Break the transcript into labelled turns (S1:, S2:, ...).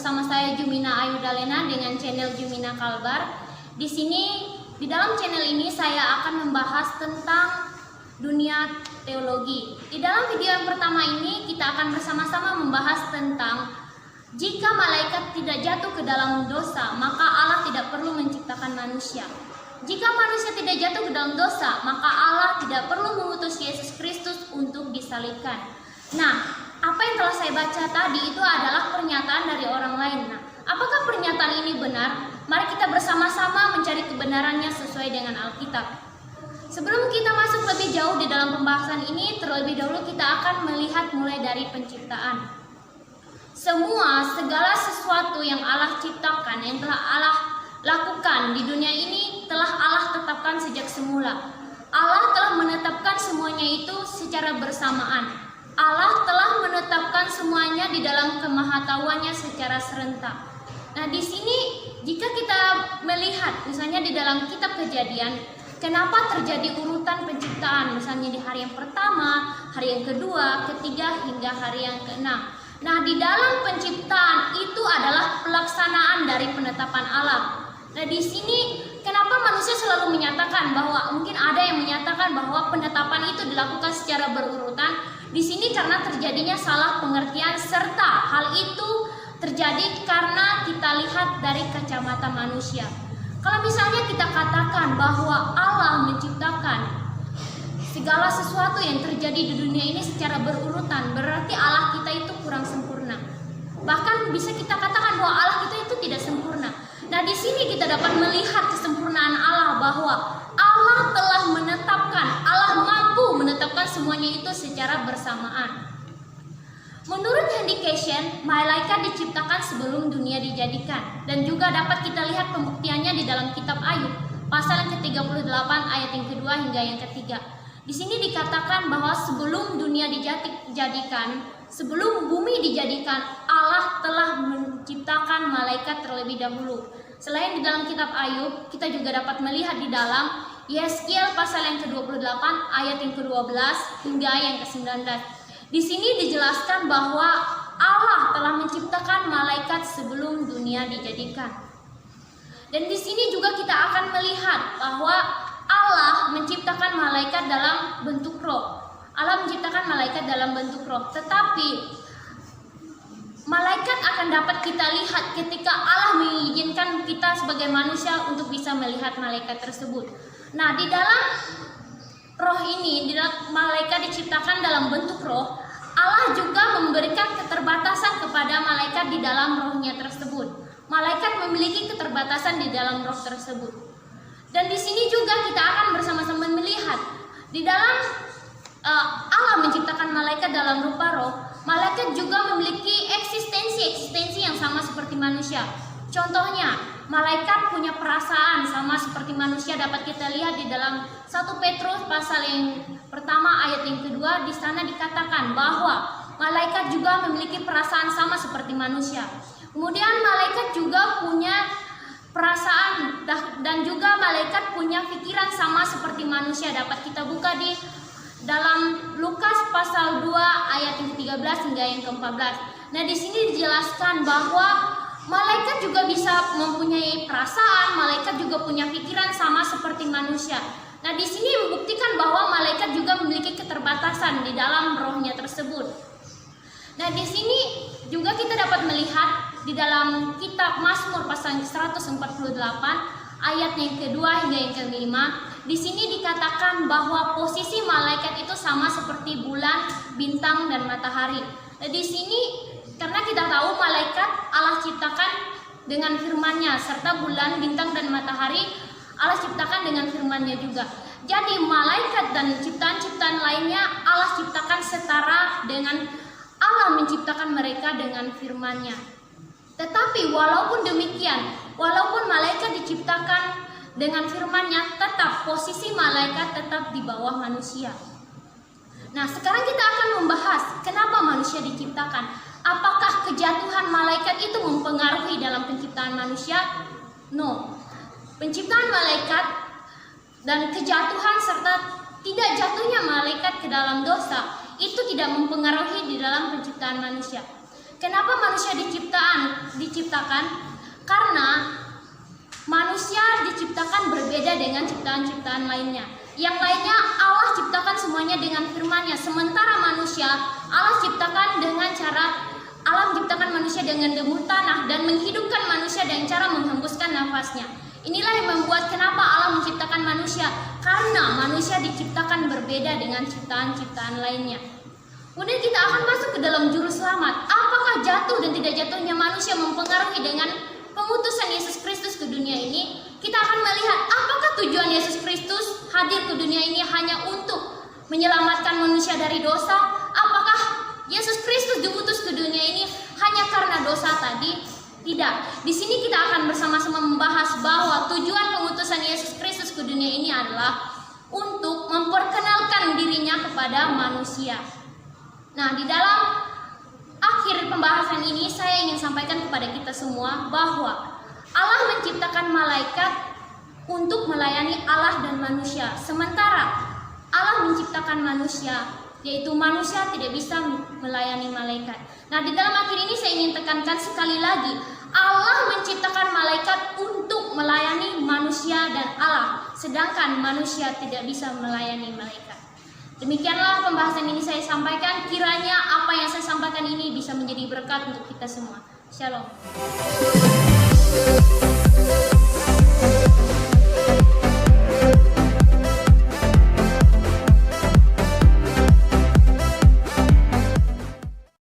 S1: bersama saya Jumina Ayu Dalena dengan channel Jumina Kalbar. Di sini, di dalam channel ini saya akan membahas tentang dunia teologi. Di dalam video yang pertama ini kita akan bersama-sama membahas tentang jika malaikat tidak jatuh ke dalam dosa, maka Allah tidak perlu menciptakan manusia. Jika manusia tidak jatuh ke dalam dosa, maka Allah tidak perlu mengutus Yesus Kristus untuk disalibkan. Nah, apa yang telah saya baca tadi itu adalah pernyataan dari orang lain. Nah, apakah pernyataan ini benar? Mari kita bersama-sama mencari kebenarannya sesuai dengan Alkitab. Sebelum kita masuk lebih jauh di dalam pembahasan ini, terlebih dahulu kita akan melihat mulai dari penciptaan. Segala sesuatu yang Allah ciptakan, yang telah Allah lakukan di dunia ini, telah Allah tetapkan sejak semula. Allah telah menetapkan semuanya itu secara bersamaan. Allah telah menetapkan semuanya di dalam kemahatauannya secara serentak. Nah, di sini jika kita melihat misalnya di dalam kitab Kejadian, kenapa terjadi urutan penciptaan, misalnya di hari yang pertama, hari yang kedua, ketiga, hingga hari yang keenam. Nah, di dalam penciptaan itu adalah pelaksanaan dari penetapan Allah. Nah, di sini kenapa manusia selalu menyatakan bahwa mungkin ada yang menyatakan bahwa penetapan itu dilakukan secara berurutan. Di sini karena terjadinya salah pengertian, serta hal itu terjadi karena kita lihat dari kacamata manusia. Kalau misalnya kita katakan bahwa Allah menciptakan segala sesuatu yang terjadi di dunia ini secara berurutan, berarti Allah kita itu kurang sempurna. Bahkan bisa kita katakan bahwa Allah kita itu tidak sempurna. Nah, di sini kita dapat melihat kesempurnaan Allah, bahwa Allah telah menetapkan, Allah mampu menetapkan semuanya itu secara bersamaan. Menurut Henry Cashen, malaikat diciptakan sebelum dunia dijadikan, dan juga dapat kita lihat pembuktiannya di dalam kitab Ayub, pasal yang ke-38 ayat yang kedua hingga yang ketiga. Di sini dikatakan bahwa sebelum dunia dijadikan, sebelum bumi dijadikan, Allah telah menciptakan malaikat terlebih dahulu. Selain di dalam kitab Ayub, kita juga dapat melihat di dalam Yeskiel pasal yang ke-28 ayat yang ke-12 hingga yang ke-19. Di sini dijelaskan bahwa Allah telah menciptakan malaikat sebelum dunia dijadikan. Dan di sini juga kita akan melihat bahwa Allah menciptakan malaikat dalam bentuk roh. Allah menciptakan malaikat dalam bentuk roh. Tetapi malaikat akan dapat kita lihat ketika Allah mengizinkan kita sebagai manusia untuk bisa melihat malaikat tersebut. Nah, di dalam roh ini, di dalam malaikat diciptakan dalam bentuk roh, Allah juga memberikan keterbatasan kepada malaikat di dalam rohnya tersebut. Malaikat memiliki keterbatasan di dalam roh tersebut. Dan di sini juga kita akan bersama-sama melihat di dalam Allah menciptakan malaikat dalam rupa roh. Malaikat juga memiliki eksistensi yang sama seperti manusia. Contohnya, malaikat punya perasaan sama seperti manusia, dapat kita lihat di dalam 1 Petrus pasal yang pertama ayat yang kedua. Di sana dikatakan bahwa malaikat juga memiliki perasaan sama seperti manusia. Kemudian malaikat juga punya perasaan dan juga malaikat punya pikiran sama seperti manusia. Dapat kita buka di dalam Lukas pasal 2 ayat yang ke-13 hingga yang ke-14. Nah, di sini dijelaskan bahwa malaikat juga bisa mempunyai perasaan, malaikat juga punya pikiran sama seperti manusia. Nah, di sini membuktikan bahwa malaikat juga memiliki keterbatasan di dalam rohnya tersebut. Nah, di sini juga kita dapat melihat di dalam kitab Mazmur pasal 148 ayat yang kedua hingga yang kelima. Di sini dikatakan bahwa posisi malaikat itu sama seperti bulan, bintang, dan matahari. Nah, di sini karena kita tahu malaikat Allah ciptakan dengan firman-Nya, serta bulan, bintang, dan matahari Allah ciptakan dengan firman-Nya juga. Jadi malaikat dan ciptaan-ciptaan lainnya Allah ciptakan setara dengan Allah menciptakan mereka dengan firman-Nya. Tetapi walaupun demikian, walaupun malaikat diciptakan dengan firman-Nya, tetap posisi malaikat tetap di bawah manusia. Nah, sekarang kita akan membahas kenapa manusia diciptakan. Apakah kejatuhan malaikat itu mempengaruhi dalam penciptaan manusia? No. Penciptaan malaikat dan kejatuhan serta tidak jatuhnya malaikat ke dalam dosa itu tidak mempengaruhi di dalam penciptaan manusia. Kenapa manusia diciptakan diciptakan karena manusia diciptakan berbeda dengan ciptaan-ciptaan lainnya. Yang lainnya Allah ciptakan semuanya dengan firman-Nya, sementara manusia Allah ciptakan manusia dengan debu tanah dan menghidupkan manusia dengan cara menghembuskan nafasnya. Inilah yang membuat kenapa Allah menciptakan manusia, karena manusia diciptakan berbeda dengan ciptaan-ciptaan lainnya. Kemudian kita akan masuk ke dalam juru selamat. Apakah jatuh dan tidak jatuhnya manusia mempengaruhi dengan pengutusan Yesus Kristus ke dunia ini? Kita akan melihat apakah tujuan Yesus Kristus hadir ke dunia ini hanya untuk menyelamatkan manusia dari dosa? Apakah Yesus Kristus diutus ke dunia ini hanya karena dosa tadi? Tidak. Di sini kita akan bersama-sama membahas bahwa tujuan pengutusan Yesus Kristus ke dunia ini adalah untuk memperkenalkan dirinya kepada manusia. Nah, di dalam akhir pembahasan ini saya ingin sampaikan kepada kita semua bahwa Allah menciptakan malaikat untuk melayani Allah dan manusia. Sementara Allah menciptakan manusia, yaitu manusia tidak bisa melayani malaikat. Nah, di dalam akhir ini saya ingin tekankan sekali lagi, Allah menciptakan malaikat untuk melayani manusia dan Allah, sedangkan manusia tidak bisa melayani malaikat. Demikianlah pembahasan ini saya sampaikan. Kiranya apa yang saya sampaikan ini bisa menjadi berkat untuk kita semua. Shalom.